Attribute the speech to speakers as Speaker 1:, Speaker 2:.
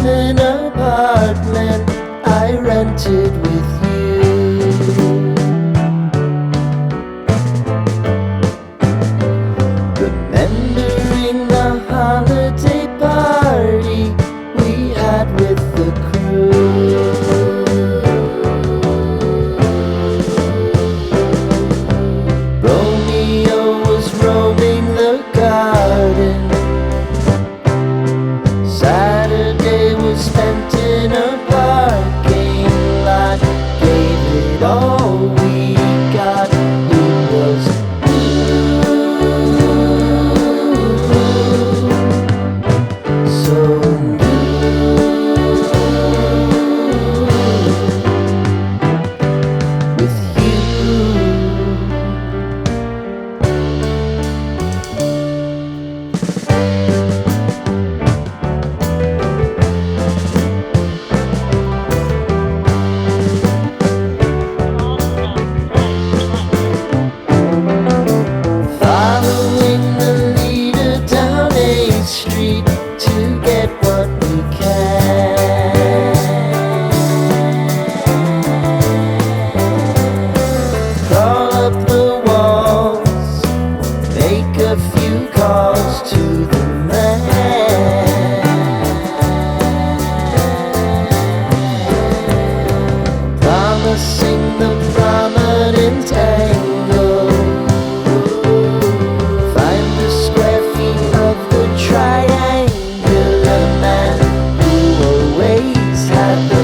Speaker 1: basement apartment I rented with you. Remembering the holiday party we had with the crew. Romeo was roaming the garden. Saturday was spent in a parking lot. Gave it all we got. It was so with you. Following the leader down 8th Street to get what we can. Crawl up the walls, make a few calls to the man. Promising the prominent angle. Find the square feet of the triangular man who always had the